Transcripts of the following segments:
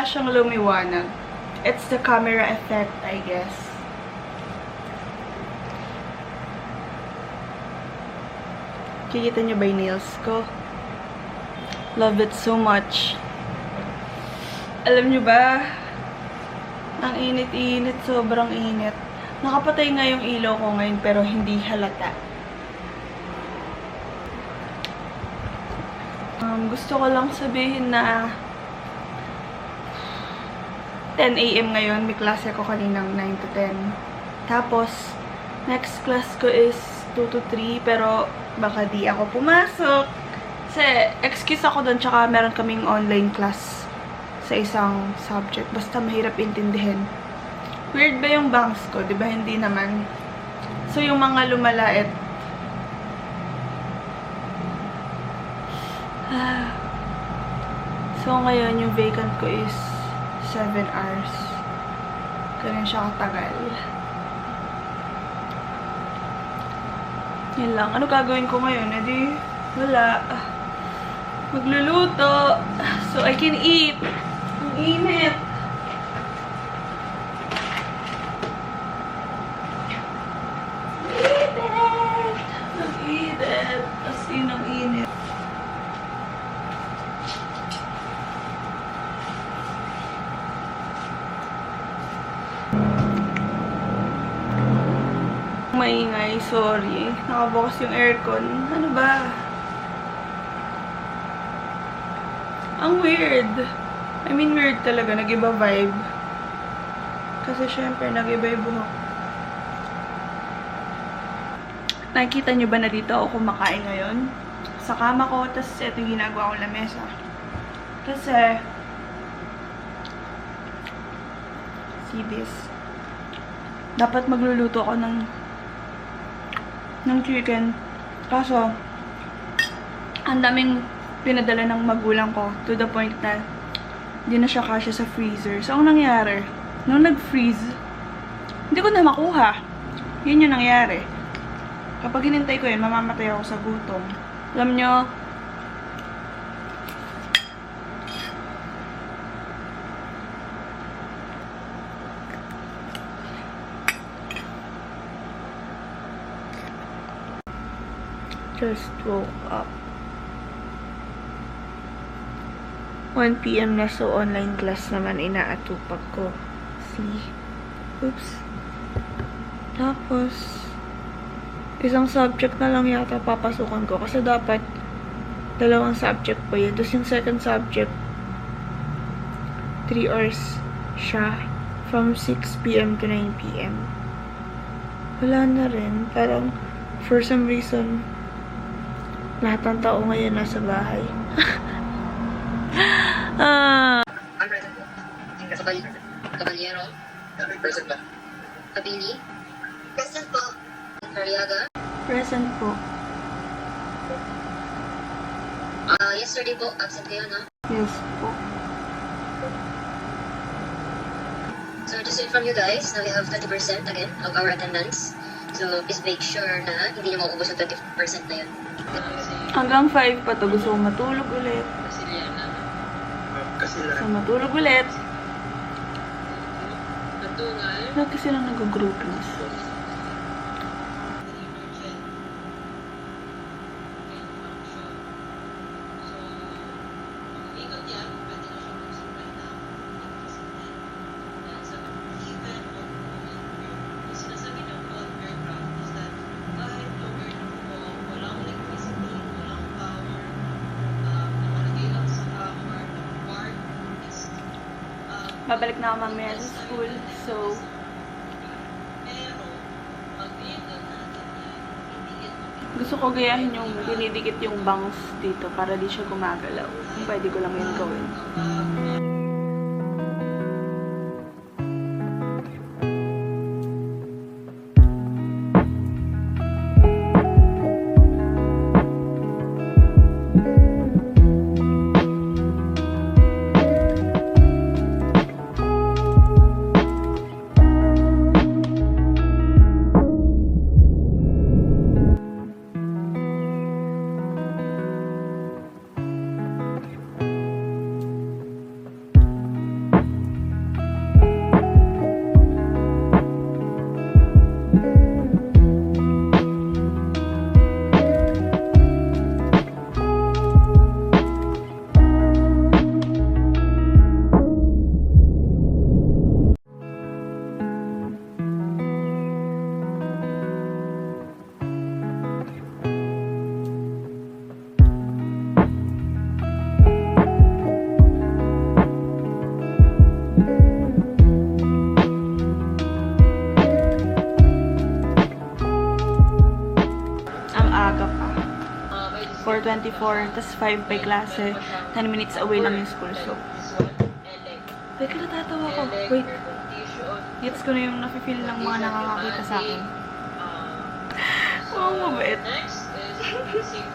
bigla siyang lumiwanag. It's the camera effect, I guess. Kikita niyo ba yung nails ko? Love it so much. Alam niyo ba? Ang init-init, sobrang init. Nakapatay nga yung ilaw ko ngayon pero hindi halata. Gusto ko lang sabihin na 10 AM ngayon. May klase ko kaninang 9 to 10. Tapos, next class ko is 2 to 3 pero baka di ako pumasok. Kasi, excuse ako doon tsaka meron kaming online class sa isang subject. Basta mahirap intindihin. Weird ba yung bangs ko? Diba hindi naman? So, yung mga lumalait. So, ngayon, yung vacant ko is 7 hours. Ganun siya katagal. Yan lang. Ano gagawin ko ngayon? Edi, wala. Magluluto. So, I can eat. Ang init. Ang init. As in, ang init. Maingay, sorry. Nakabukas yung aircon. Ano ba? Ang weird. I mean, weird talaga. Nag-iba vibe. Kasi syempre, nag-iba yung buhok. Nakikita nyo ba na dito ako kumakain ngayon? Sa kama ko, tapos ito yung ginagawa ko na mesa. Kasi, see this. Dapat magluluto ako ng chicken. Kaso, ang daming pinadala ng magulang ko to the point na hindi na siya kasya sa freezer. So, ang nangyari, nung nag-freeze, hindi ko na makuha. Yun yung nangyari. Kapag hinintay ko yun, mamamatay ako sa gutom. Alam nyo, just woke up. 1 PM na, so online class naman inaatupag ko. See? Oops. Tapos, isang subject na lang yata papasukan ko. Kasi dapat, dalawang subject pa yun. Tapos yung second subject, 3 hours siya. From 6 PM to 9 PM. Wala na rin. Parang, for some reason, lahat ng tao ngayon nasa bahay. Caballero. Present ba? Kabili. Present po. Cariaga. Present po. Yesterday po, absent kayo, no? Yes po. So just to inform you guys, now we have 20% again of our attendance. So please make sure na hindi nyo maubos yung 20% na yun. Hanggang 5 pa to. Gusto ko matulog ulit. Gusto matulog ulit. Lahat kasi lang nag-groupings. Babalik na ako mamaya sa school. So, gusto ko gayahin yung dinidikit yung bangs dito para di siya gumagalaw. Kung pwede ko lang yun gawin. maaga pa. 4:24, tas 5 by klase. 10 minutes away lang yung school, so. Teka, natatawa ko. Wait. Gets ko na yung nafe-feel ng mga nakakakita sa akin. Oo, mabait.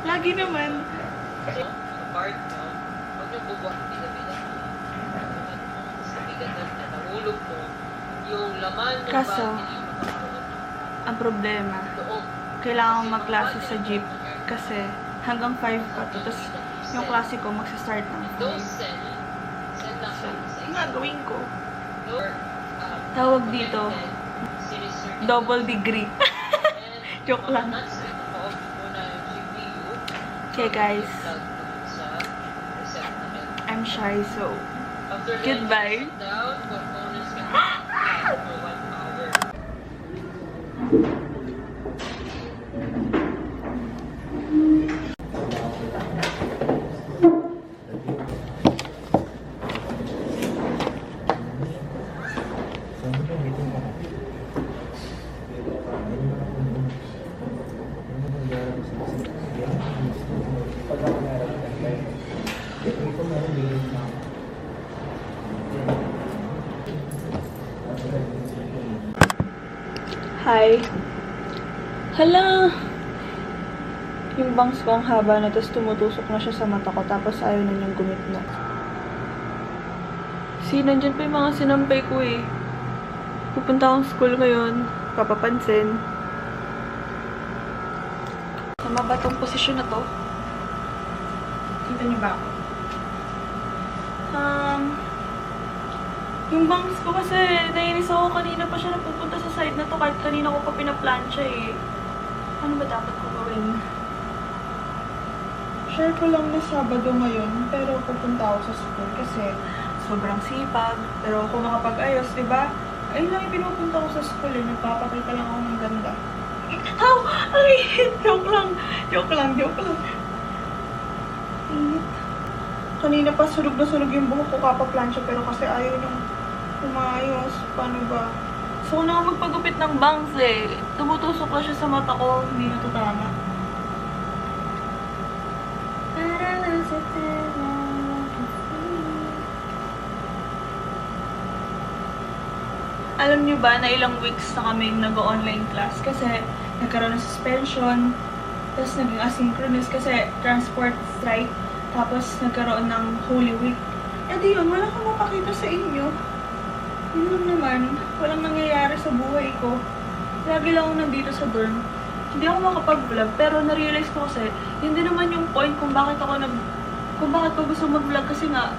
Lagi naman. Apart, no? Huwag niyo bubuhat ng bigat-bigat. Sa bigat na nahulog mo, yung laman ng Kaso, bag, hindi makakaroon ang problema, ng loob. kailangan magklase sa jeep kasi hanggang 5 pa to. Tapos yung klase ko magsa-start ng Those 5. send lang So, sa yung gagawin ko. Or, Tawag dito, double degree. Joke lang. Okay guys, I'm shy, so goodbye. Hi. Hala! Yung bangs ko ang haba na, tapos tumutusok na siya sa mata ko, tapos ayaw na niyang gumitna. See, nandyan pa yung mga sinampay ko eh. Pupunta akong school ngayon, papapansin. Tama ba tong posisyon na to? Kita niyo ba ako? Yung bangs ko kasi, nainis ako kanina pa siya napupunta sa side na to kahit kanina ko pa pinaplansya eh. Ano ba dapat ko gawin? Share ko lang na Sabado ngayon, pero pupunta ako sa school kasi sobrang sipag. Pero ako makapag-ayos, diba? Ayun lang yung pinupunta ko sa school eh. Nagpapakita lang ako ng ganda. Ow! Ay! Joke lang! Joke lang! Joke lang! Init. Kanina pa sunog na sunog yung buhok ko kapaplansya pero kasi ayaw niyang umayos. Paano ba? So, na ako magpagupit ng bangs eh. Tumutusok na siya sa mata ko. Hindi na to tama. Alam niyo ba na ilang weeks na kami nag-online class kasi nagkaroon ng suspension, tapos naging asynchronous kasi transport strike, tapos nagkaroon ng Holy Week. Eh di yun, wala kang mapakita sa inyo. Yun lang naman, walang nangyayari sa buhay ko. Lagi lang ako nandito sa dorm. Hindi ako makapag-vlog, pero na-realize ko kasi, yun din naman yung point kung bakit ko gusto mag-vlog kasi nga,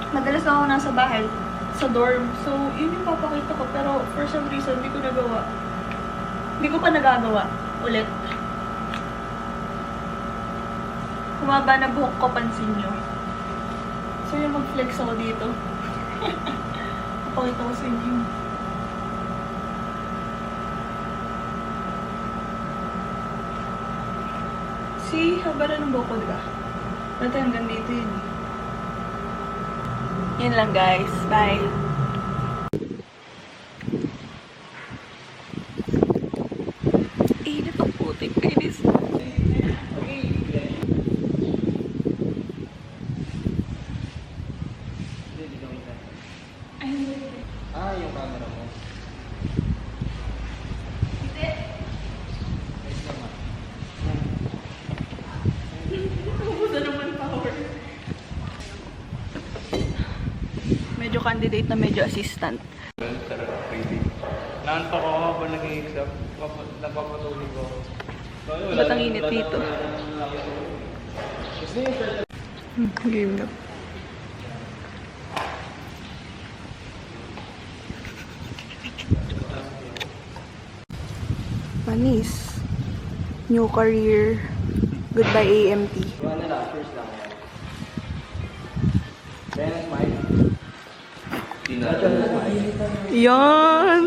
madalas lang ako nasa bahay, sa dorm. So, yun yung papakita ko, pero for some reason, hindi ko nagawa. Hindi ko pa nagagawa ulit. Humaba na buhok ko, pansin nyo. So, yung mag-flex ako dito. Papakita ko sa inyo. See, haba na ng buhok ko, diba? Dati hanggang dito yun. Yun lang, guys. Bye! Init ang putik, kainis. Yung camera mo. Hindi. Nakubusan naman power. Medyo candidate na medyo assistant. Naantok ako habang nag-i-exam. Napapatulog ako. Ba't ang init dito? Game na. Panis. New career. Goodbye AMT. Ano lang, first lang yan. Then, smile. Yan!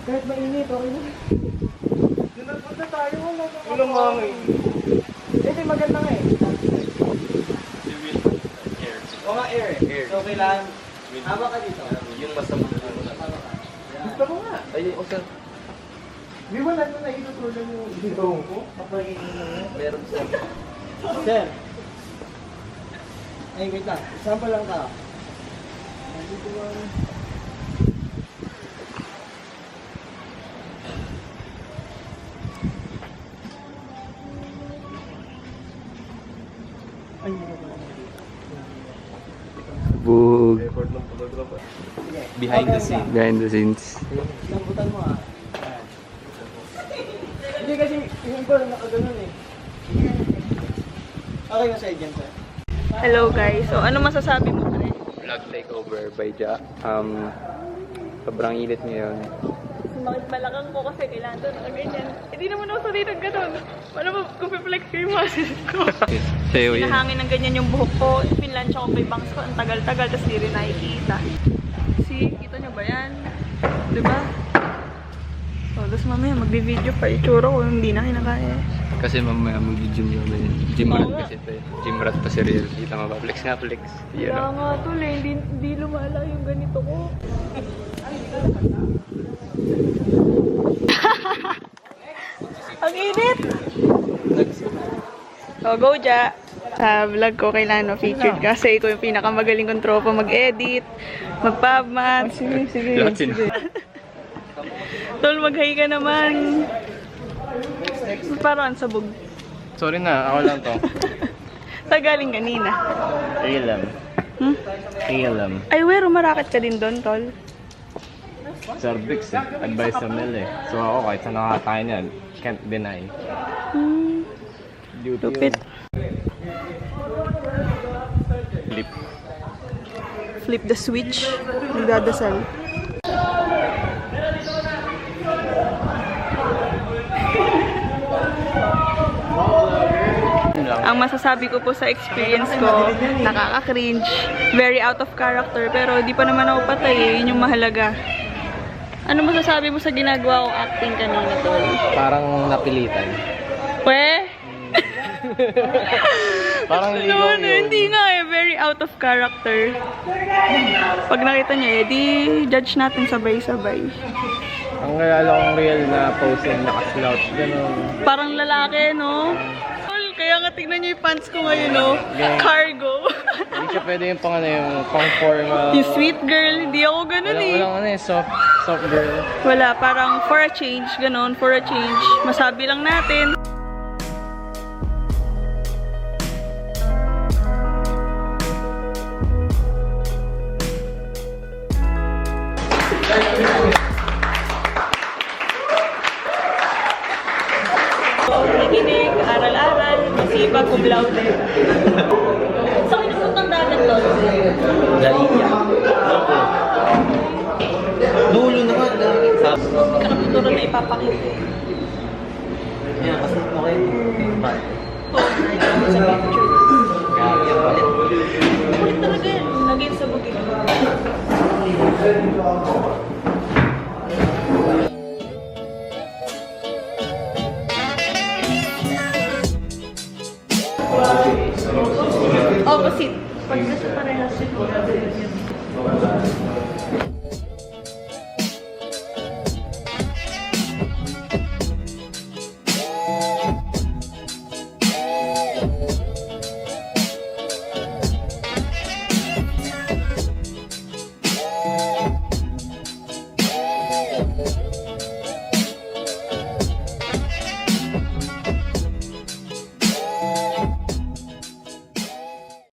Kahit mainit, okay na. Doon nagpunta tayo, walang hangin. Ito maganda nga eh. O nga air eh. So kailangan Haba ka dito. Yung masama. Gusto ko nga. Ayun, oh sir. Di ba lang na inutulan yung bidong ko? Meron sir. Sir. Ay, wait lang. Sample lang ka. Dito lang. Ay, hindi ko pala. Bug. Record ng photographer. Behind the scenes. Lambutan mo ah. Ayan. Hindi kasi yung iba nakaganon eh. Okay na sa'yo dyan, sir. Hello guys. So, ano masasabi mo pre? Vlog takeover by Ja. Sobrang init ngayon. Sumakit balakang ko kasi kailangan doon nakaganyan. Hindi naman ako sanay ng ganun. Paano ba kung flex ko yung muscles ko? Sa'yo yun. Hinahangin ng ganyan yung buhok ko. Pinlansya ko kay bangs ko. Ang tagal-tagal. Tapos di rin nakikita. See? Kita nyo ba yan? Diba? So, tapos mamaya magbi-video pa. Itsura ko hindi na kinakaya. Kasi mamaya mag-gym yun. Gym Oo rat nga. kasi ito eh. Gym rat pa si Real. Kita nga ba? Flex nga flex. Yan Kaya o. nga tol eh. Hindi lumala yung ganito ko. Ang init! So, go Ja! Sa vlog ko kailangan featured kasi ikaw yung pinakamagaling kong tropa mag-edit, mag-pubmat. Sige, sige. Lahat sino? Tol, mag-hi ka naman. Parang sabog. Sorry na, ako lang to. Sa galing kanina. Real Hmm? Real Ay, wero, marakit ka din doon, tol. Cervix eh. Advice sa Mel eh. So ako kahit sa nakakain yan, can't deny. Hmm, Duty lupit. Flip. Flip the switch. Nagdadasal. Ang masasabi ko po sa experience ko, nakaka-cringe, very out of character, pero di pa naman ako patay eh, yun yung mahalaga. Ano masasabi mo sa ginagawa kong acting kanina, tol? Parang napilitan. We? Parang ligaw No, yun. hindi nga eh, very out of character. Pag nakita niyo eh, di judge natin sabay-sabay. Ang kaya kong real na pose yung nakaslouch. Ganun. Parang lalaki, no? Tol, kaya nga tignan niyo yung pants ko ngayon, no? Gang. Cargo. Hindi siya pwede yung pang ano yung pang formal. Yung sweet girl, hindi ako ganun eh. Walang ano eh, soft girl. Wala, parang for a change, ganun, for a change. Masabi lang natin. Nakikinig, aral-aral, masipag, cum laude. Saan kayo nagpuntang dagat, Lord? Galicia. Dulo naman. Hindi ka natuturo na ipapakita. Yan, kasi okay. But, Oh, sa picture. yan palit. Kulit talaga yan. Naging sa bugig.